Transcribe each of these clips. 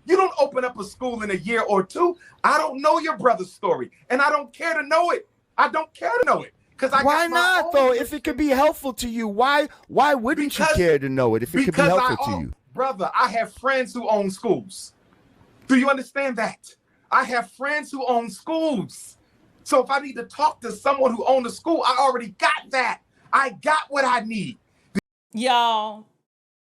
You don't open up a school in a year or two. I don't know your brother's story, and I don't care to know it. I don't care to know it because I Why got my not own though? history. If it could be helpful to you, why wouldn't you care to know it if it could be helpful to you? Brother, I have friends who own schools. Do you understand that? I have friends who own schools. So if I need to talk to someone who owns a school, I already got that. I got what I need. Y'all,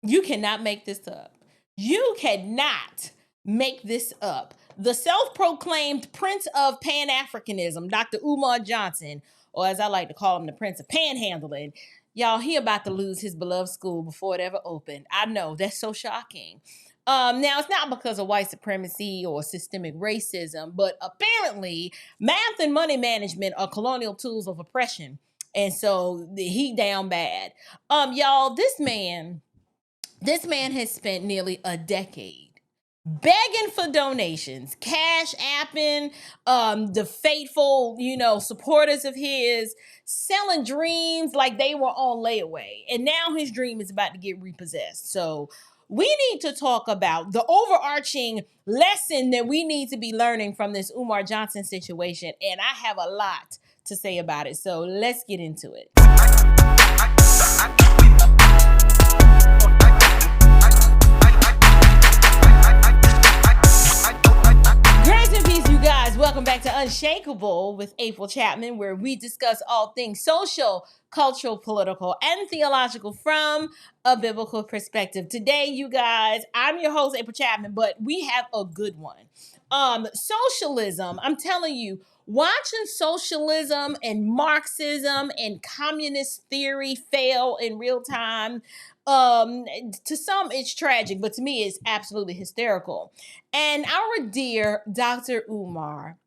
you cannot make this up. You cannot make this up. The self-proclaimed Prince of Pan-Africanism, Dr. Umar Johnson, or as I like to call him, the Prince of Panhandling, y'all, he about to lose his beloved school before it ever opened. I know, that's so shocking. Now, it's not because of white supremacy or systemic racism, but apparently math and money management are colonial tools of oppression. And so he down bad. Y'all, this man has spent nearly a decade begging for donations, cash apping, the faithful, supporters of his, selling dreams like they were on layaway. And now his dream is about to get repossessed. So we need to talk about the overarching lesson that we need to be learning from this Umar Johnson situation. And I have a lot to say about it. So let's get into it. Welcome back to Unshakable with April Chapman, where we discuss all things social, cultural, political, and theological from a biblical perspective. Today, you guys, I'm your host, April Chapman, but we have a good one. Socialism, I'm telling you, watching socialism and Marxism and communist theory fail in real time, to some it's tragic, but to me it's absolutely hysterical. And our dear Dr. Umar,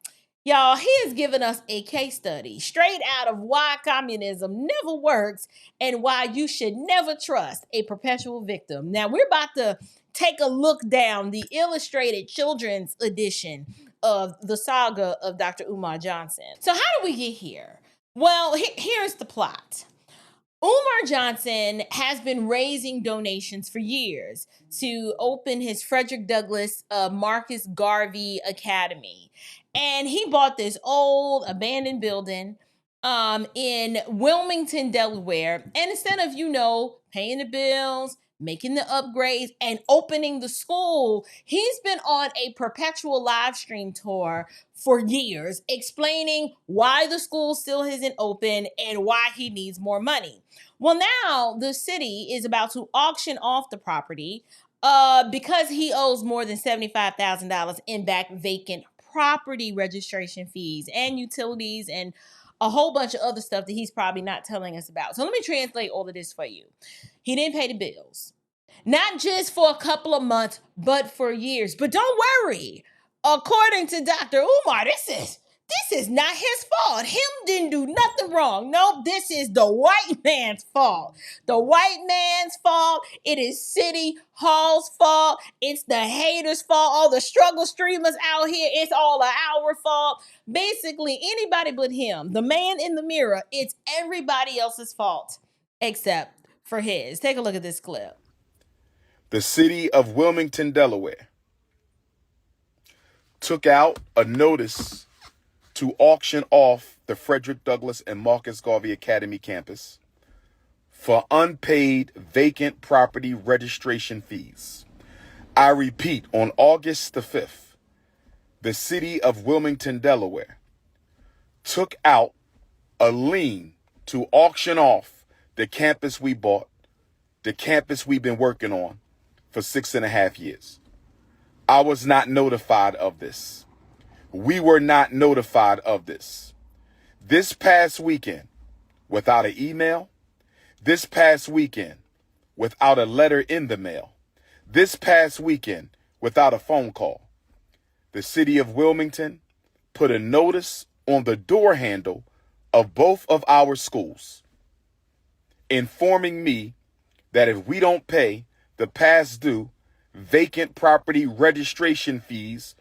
y'all, he has given us a case study straight out of why communism never works and why you should never trust a perpetual victim. Now, we're about to take a look down the illustrated children's edition of the saga of Dr. Umar Johnson. So how did we get here? Well, here's the plot. Umar Johnson has been raising donations for years to open his Frederick Douglass Marcus Garvey Academy. And he bought this old abandoned building in Wilmington, Delaware. And instead of, paying the bills, making the upgrades, and opening the school, he's been on a perpetual live stream tour for years, explaining why the school still isn't open and why he needs more money. Well, now the city is about to auction off the property because he owes more than $75,000 in back vacant property registration fees and utilities and a whole bunch of other stuff that he's probably not telling us about. So let me translate all of this for you. He didn't pay the bills. Not just for a couple of months, but for years. But don't worry. According to Dr. Umar, this is not his fault. Him didn't do nothing wrong. Nope, this is the white man's fault. The white man's fault. It is City Hall's fault. It's the haters' fault. All the struggle streamers out here, it's all our fault. Basically, anybody but him, the man in the mirror, it's everybody else's fault except for his. Take a look at this clip. The city of Wilmington, Delaware, took out a notice to auction off the Frederick Douglass and Marcus Garvey Academy campus for unpaid vacant property registration fees. I repeat, on August the 5th, the city of Wilmington, Delaware, took out a lien to auction off the campus we bought, the campus we've been working on for 6.5 years. I was not notified of this. We were not notified of this. This past weekend, without an email, this past weekend, without a letter in the mail, this past weekend, without a phone call, the city of Wilmington put a notice on the door handle of both of our schools, informing me that if we don't pay the past due vacant property registration fees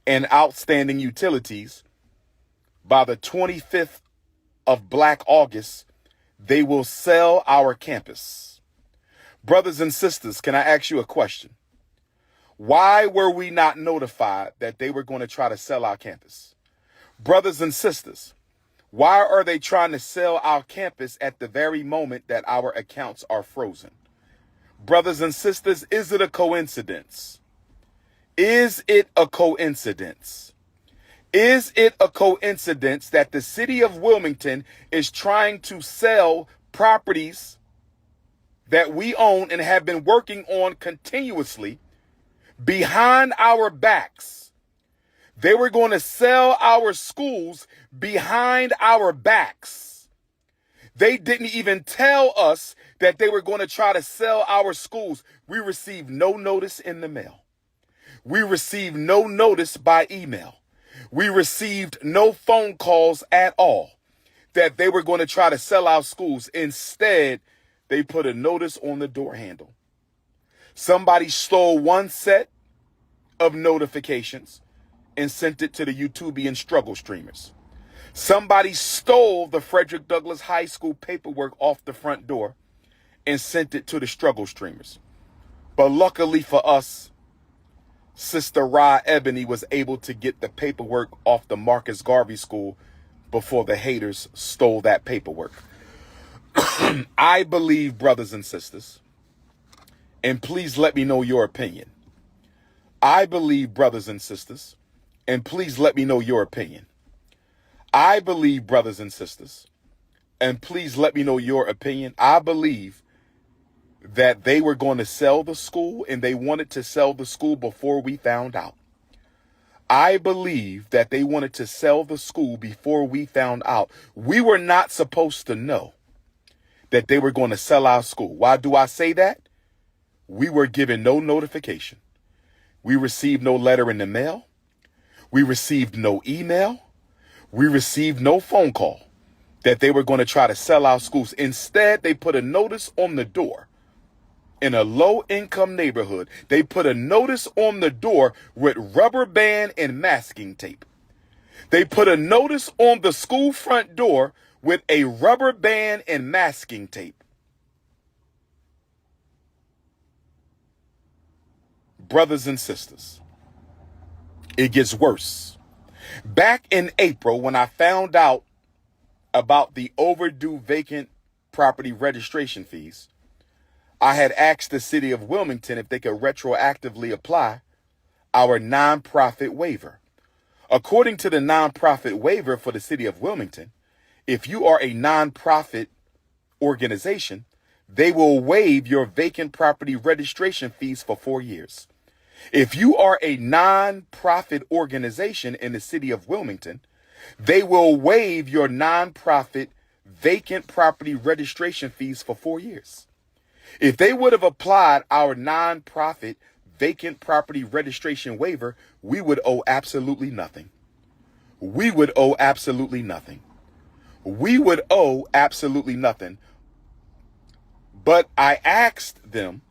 and outstanding utilities by the 25th of Black August, they will sell our campus. Brothers and sisters, can I ask you a question? Why were we not notified that they were going to try to sell our campus? Brothers and sisters, why are they trying to sell our campus at the very moment that our accounts are frozen? Brothers and sisters, is it a coincidence? Is it a coincidence? Is it a coincidence that the city of Wilmington is trying to sell properties that we own and have been working on continuously behind our backs? They were going to sell our schools behind our backs. They didn't even tell us that they were going to try to sell our schools. We received no notice in the mail. We received no notice by email. We received no phone calls at all that they were going to try to sell our schools. Instead, they put a notice on the door handle. Somebody stole one set of notifications and sent it to the YouTubian struggle streamers. Somebody stole the Frederick Douglass High School paperwork off the front door and sent it to the struggle streamers. But luckily for us, Sister Ra Ebony was able to get the paperwork off the Marcus Garvey School before the haters stole that paperwork. I believe, brothers and sisters, and please let me know your opinion. I believe, brothers and sisters, and please let me know your opinion. I believe, brothers and sisters, and please let me know your opinion. I believe that they were going to sell the school, and they wanted to sell the school before we found out. I believe that they wanted to sell the school before we found out. We were not supposed to know that they were going to sell our school. Why do I say that? We were given no notification. We received no letter in the mail. We received no email. We received no phone call that they were going to try to sell our schools. Instead, they put a notice on the door. In a low-income neighborhood, they put a notice on the door with rubber band and masking tape. They put a notice on the school front door with a rubber band and masking tape. Brothers and sisters, it gets worse. Back in April, when I found out about the overdue vacant property registration fees, I had asked the city of Wilmington if they could retroactively apply our nonprofit waiver. According to the nonprofit waiver for the city of Wilmington, if you are a nonprofit organization, they will waive your vacant property registration fees for 4 years. If you are a nonprofit organization in the city of Wilmington, they will waive your nonprofit vacant property registration fees for 4 years. If they would have applied our nonprofit vacant property registration waiver, we would owe absolutely nothing. We would owe absolutely nothing. We would owe absolutely nothing. But I asked them,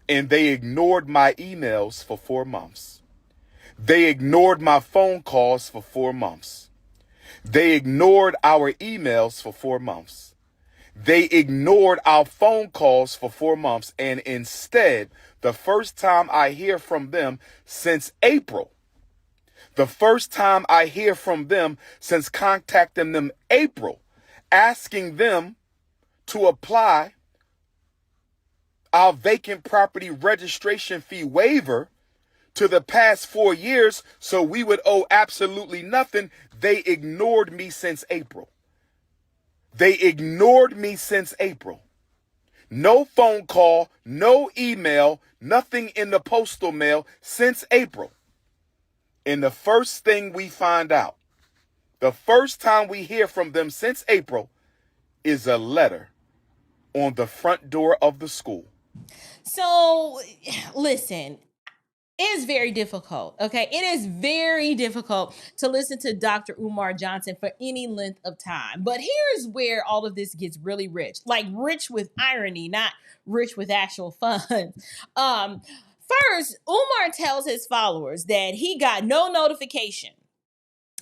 and they ignored my emails for 4 months. They ignored my phone calls for 4 months. They ignored our emails for 4 months. They ignored our phone calls for 4 months. And instead, the first time I hear from them since April, the first time I hear from them since contacting them April, asking them to apply our vacant property registration fee waiver to the past 4 years so we would owe absolutely nothing, they ignored me since April. They ignored me since April. No phone call, no email, nothing in the postal mail since April. And the first thing we find out, the first time we hear from them since April, is a letter on the front door of the school. So, listen, it is very difficult, okay? It is very difficult to listen to Dr. Umar Johnson for any length of time. But here's where all of this gets really rich. Like, rich with irony, not rich with actual funds. First, Umar tells his followers that he got no notification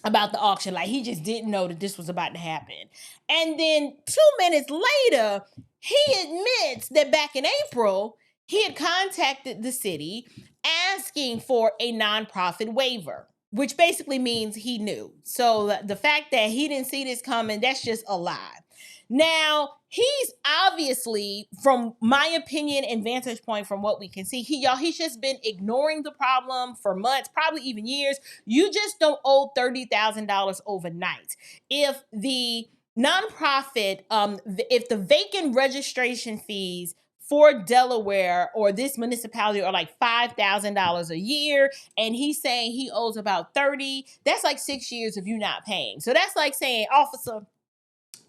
about the auction. Like, he just didn't know that this was about to happen. And then 2 minutes later, he admits that back in April, he had contacted the city asking for a nonprofit waiver, which basically means he knew. So the fact that he didn't see this coming, that's just a lie. Now, he's obviously, from my opinion and vantage point from what we can see, he's just been ignoring the problem for months, probably even years. You just don't owe $30,000 overnight. If the nonprofit, if the vacant registration fees for Delaware or this municipality are like $5,000 a year, and he's saying he owes about 30, that's like 6 years of you not paying. So that's like saying, officer,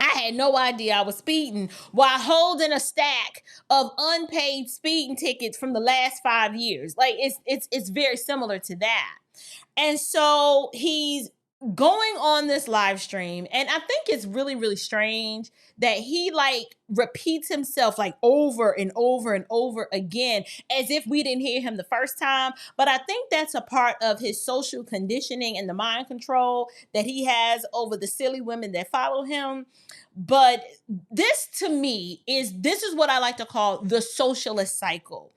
I had no idea I was speeding while holding a stack of unpaid speeding tickets from the last 5 years. Like it's very similar to that. And so he's going on this live stream, and I think it's really, really strange that he like repeats himself like over and over and over again as if we didn't hear him the first time. But I think that's a part of his social conditioning and the mind control that he has over the silly women that follow him. But this to me this is what I like to call the socialist cycle.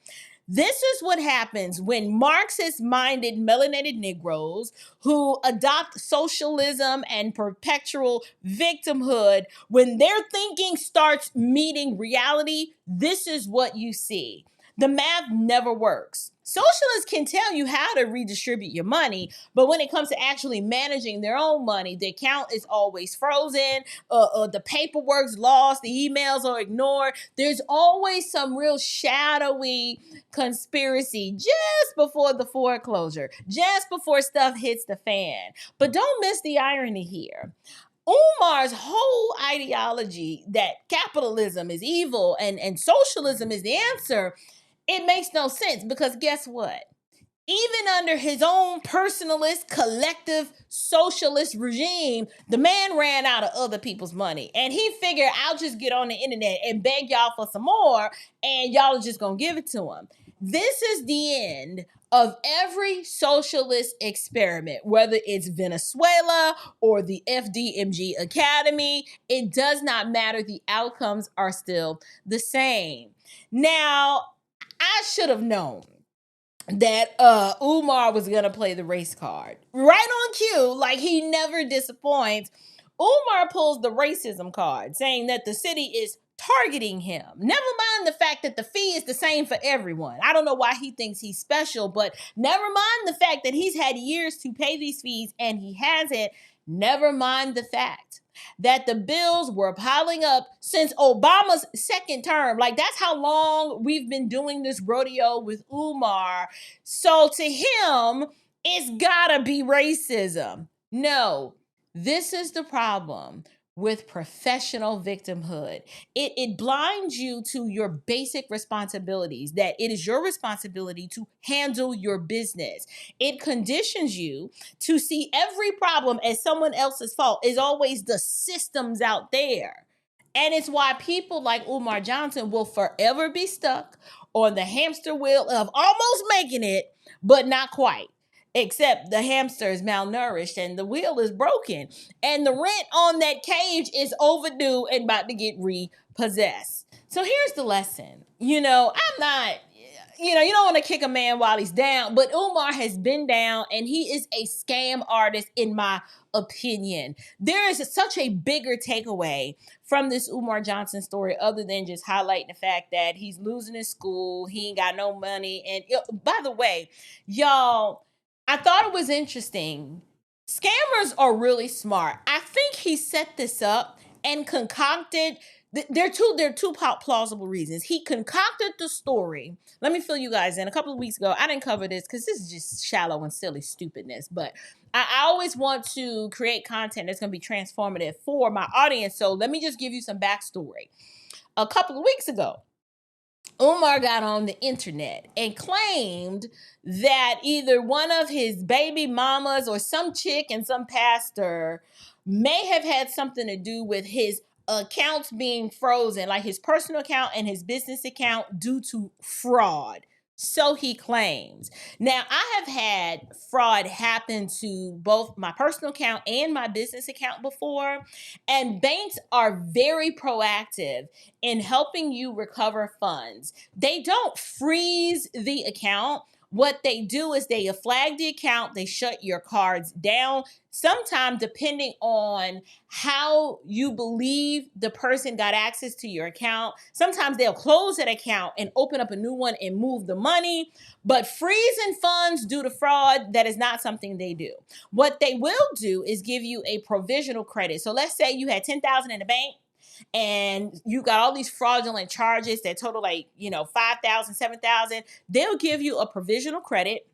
This is what happens when Marxist-minded melanated Negroes who adopt socialism and perpetual victimhood, when their thinking starts meeting reality, this is what you see. The math never works. Socialists can tell you how to redistribute your money, but when it comes to actually managing their own money, the account is always frozen, the paperwork's lost, the emails are ignored. There's always some real shadowy conspiracy just before the foreclosure, just before stuff hits the fan. But don't miss the irony here. Umar's whole ideology that capitalism is evil and socialism is the answer, it makes no sense, because guess what? Even under his own personalist, collective, socialist regime, the man ran out of other people's money. And he figured, I'll just get on the internet and beg y'all for some more, and y'all are just going to give it to him. This is the end of every socialist experiment, whether it's Venezuela or the FDMG Academy. It does not matter. The outcomes are still the same. Now, I should have known that Umar was gonna play the race card. Right on cue, like he never disappoints. Umar pulls the racism card, saying that the city is targeting him. Never mind the fact that the fee is the same for everyone. I don't know why he thinks he's special, but never mind the fact that he's had years to pay these fees and he hasn't. Never mind the fact that the bills were piling up since Obama's second term. Like, that's how long we've been doing this rodeo with Umar. So to him, it's gotta be racism. No, this is the problem with professional victimhood. It blinds you to your basic responsibilities, that it is your responsibility to handle your business. It conditions you to see every problem as someone else's fault. It's always the systems out there. And it's why people like Umar Johnson will forever be stuck on the hamster wheel of almost making it, but not quite. Except the hamster is malnourished and the wheel is broken. And the rent on that cage is overdue and about to get repossessed. So here's the lesson. I'm not, you don't want to kick a man while he's down, but Umar has been down and he is a scam artist in my opinion. There is such a bigger takeaway from this Umar Johnson story other than just highlighting the fact that he's losing his school, he ain't got no money. And by the way, y'all, I thought it was interesting. Scammers are really smart. I think he set this up and concocted. There are two plausible reasons. He concocted the story. Let me fill you guys in. A couple of weeks ago, I didn't cover this because this is just shallow and silly stupidness. But I always want to create content that's going to be transformative for my audience. So let me just give you some backstory. A couple of weeks ago, Umar got on the internet and claimed that either one of his baby mamas or some chick and some pastor may have had something to do with his accounts being frozen, like his personal account and his business account, due to fraud. So he claims. Now, I have had fraud happen to both my personal account and my business account before, and banks are very proactive in helping you recover funds. They don't freeze the account, what they do is they flag the account, they shut your cards down. Sometimes, depending on how you believe the person got access to your account, sometimes they'll close that account and open up a new one and move the money. But freezing funds due to fraud, that is not something they do. What they will do is give you a provisional credit. So let's say you had $10,000 in the bank and you got all these fraudulent charges that total like, $5,000, $7,000. They'll give you a provisional credit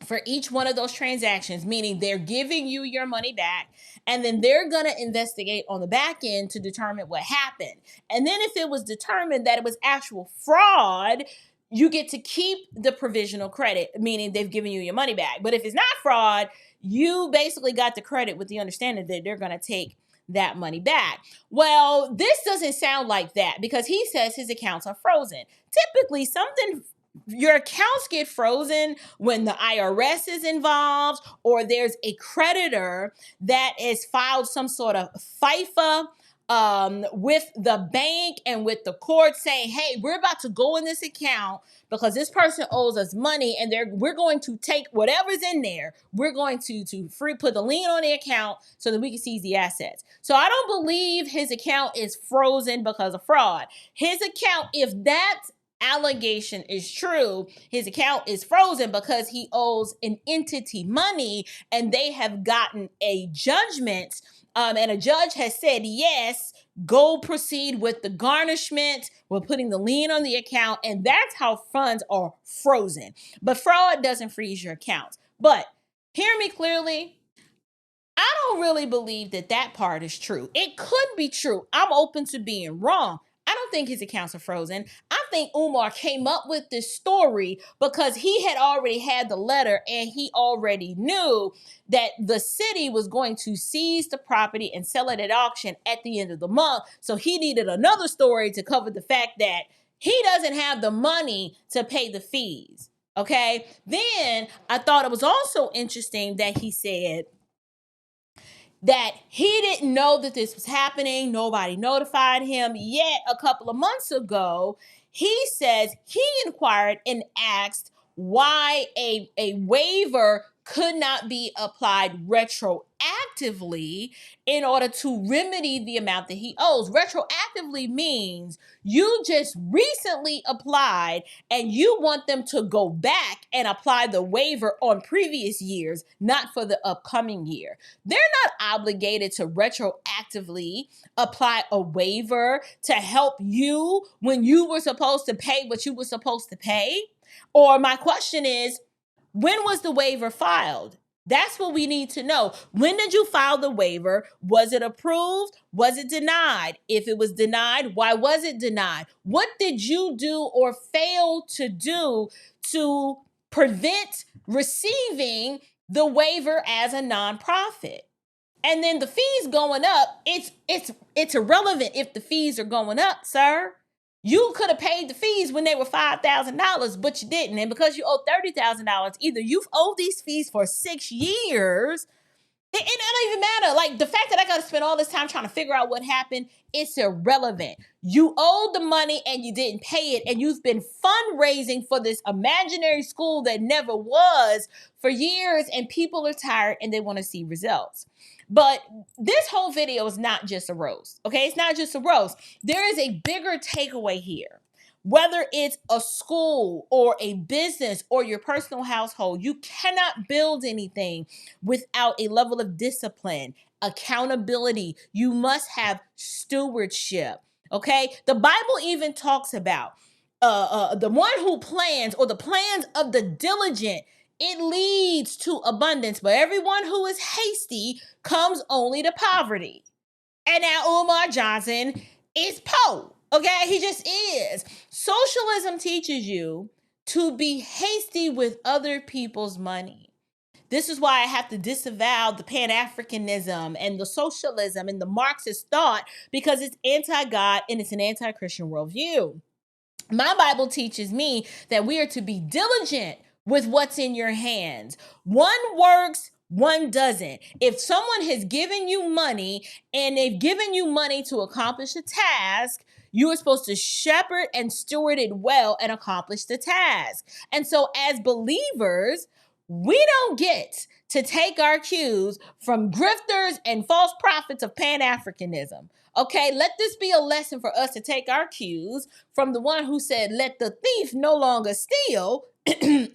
for each one of those transactions, meaning they're giving you your money back, and then they're going to investigate on the back end to determine what happened. And then if it was determined that it was actual fraud, you get to keep the provisional credit, meaning they've given you your money back. But if it's not fraud, you basically got the credit with the understanding that they're going to take that money back. Well, this doesn't sound like that, because he says his accounts are frozen. Typically, your accounts get frozen when the IRS is involved, or there's a creditor that has filed some sort of FIFA with the bank and with the court saying, hey, we're about to go in this account because this person owes us money, and we're going to take whatever's in there. We're going to put the lien on the account so that we can seize the assets. So I don't believe his account is frozen because of fraud. His account, if that allegation is true, his account is frozen because he owes an entity money, and they have gotten a judgment, and a judge has said, yes, go proceed with the garnishment. We're putting the lien on the account, and that's how funds are frozen. But fraud doesn't freeze your accounts. But hear me clearly, I don't really believe that part is true. It could be true. I'm open to being wrong. I don't think his accounts are frozen. I think Umar came up with this story because he had already had the letter, and he already knew that the city was going to seize the property and sell it at auction at the end of the month. So he needed another story to cover the fact that he doesn't have the money to pay the fees. Okay. Then I thought it was also interesting that he said that he didn't know that this was happening. Nobody notified him. Yet a couple of months ago, he says he inquired and asked why a waiver could not be applied retroactively in order to remedy the amount that he owes. Retroactively means you just recently applied and you want them to go back and apply the waiver on previous years, not for the upcoming year. They're not obligated to retroactively apply a waiver to help you when you were supposed to pay what you were supposed to pay. Or my question is, when was the waiver filed? That's what we need to know. When did you file the waiver? Was it approved? Was it denied? If it was denied, why was it denied? What did you do or fail to do to prevent receiving the waiver as a nonprofit? And then the fees going up, it's irrelevant if the fees are going up, sir. You could have paid the fees when they were $5,000, but you didn't. And because you owe $30,000, either you've owed these fees for 6 years. It don't even matter. Like, the fact that I got to spend all this time trying to figure out what happened, it's irrelevant. You owed the money and you didn't pay it. And you've been fundraising for this imaginary school that never was for years. And people are tired and they want to see results. But this whole video is not just a roast, okay? It's not just a roast. There is a bigger takeaway here. Whether it's a school or a business or your personal household, you cannot build anything without a level of discipline, accountability. You must have stewardship, okay? The Bible even talks about the one who plans, or the plans of the diligent, it leads to abundance, but everyone who is hasty comes only to poverty. And now Umar Johnson is poor, okay? He just is. Socialism teaches you to be hasty with other people's money. This is why I have to disavow the Pan-Africanism and the socialism and the Marxist thought, because it's anti-God and it's an anti-Christian worldview. My Bible teaches me that we are to be diligent with what's in your hands. One works, one doesn't. If someone has given you money and they've given you money to accomplish a task, You are supposed to shepherd and steward it well and accomplish the task. And so as believers, we don't get to take our cues from grifters and false prophets of Pan-Africanism. Okay, let this be a lesson for us to take our cues from the one who said, let the thief no longer steal,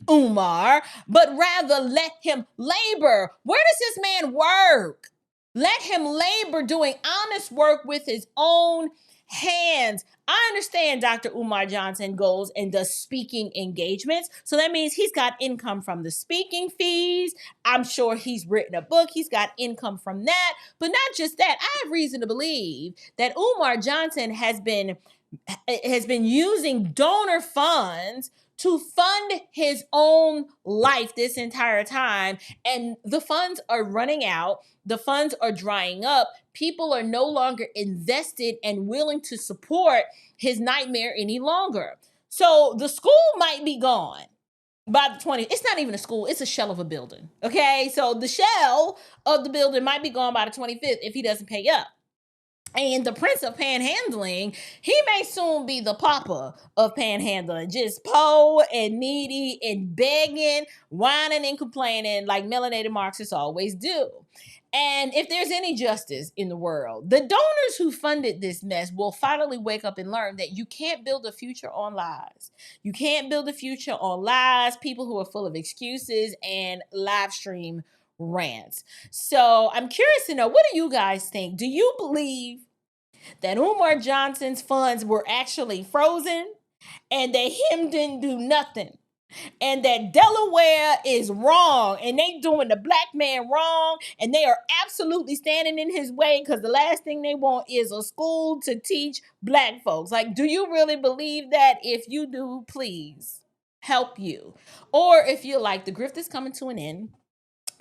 Umar, but rather let him labor. Where does this man work? Let him labor doing honest work with his own hands. I understand Dr. Umar Johnson goes and does speaking engagements. So that means he's got income from the speaking fees. I'm sure he's written a book. He's got income from that. But not just that. I have reason to believe that Umar Johnson has been using donor funds to fund his own life this entire time. And the funds are running out. The funds are drying up. People are no longer invested and willing to support his nightmare any longer. So the school might be gone by the 20th. It's not even a school. It's a shell of a building. Okay. So the shell of the building might be gone by the 25th if he doesn't pay up. And the prince of panhandling, he may soon be the papa of panhandling, just poor and needy and begging, whining and complaining like melanated Marxists always do. And if there's any justice in the world, the donors who funded this mess will finally wake up and learn that you can't build a future on lies. You can't build a future on lies, people who are full of excuses and live stream rants. So I'm curious to know, what do you guys think? Do you believe that Umar Johnson's funds were actually frozen and that him didn't do nothing? And that Delaware is wrong and they doing the black man wrong and they are absolutely standing in his way because the last thing they want is a school to teach black folks. Like, do you really believe that? If you do, please help you. Or if you're like, the grift is coming to an end,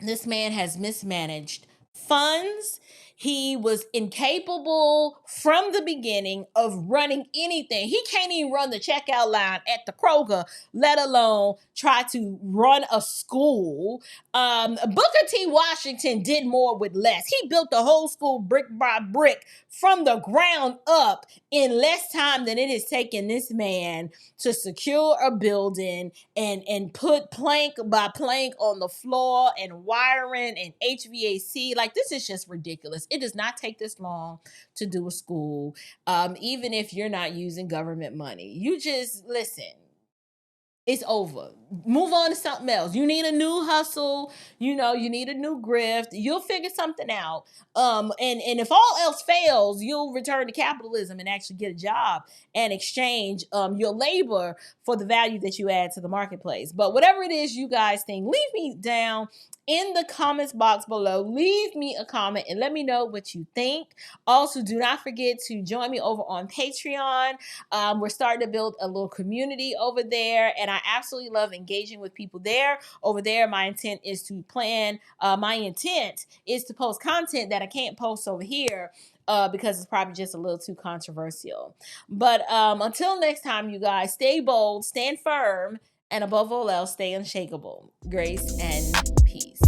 this man has mismanaged funds. He was incapable from the beginning of running anything. He can't even run the checkout line at the Kroger, let alone try to run a school. Booker T. Washington did more with less. He built the whole school brick by brick from the ground up in less time than it has taken this man to secure a building and put plank by plank on the floor and wiring and HVAC. Like, this is just ridiculous. It does not take this long to do a school, even if you're not using government money. You just listen. It's over. Move on to something else. You need a new hustle. You need a new grift. You'll figure something out. And if all else fails, you'll return to capitalism and actually get a job and exchange your labor for the value that you add to the marketplace. But whatever it is you guys think, leave me down in the comments box below. Leave me a comment and let me know what you think. Also, do not forget to join me over on Patreon. We're starting to build a little community over there, and I absolutely love engaging with people there. Over there, my intent is to post content that I can't post over here because it's probably just a little too controversial. But until next time, you guys, stay bold, stand firm, and above all else, stay unshakable. Grace and peace.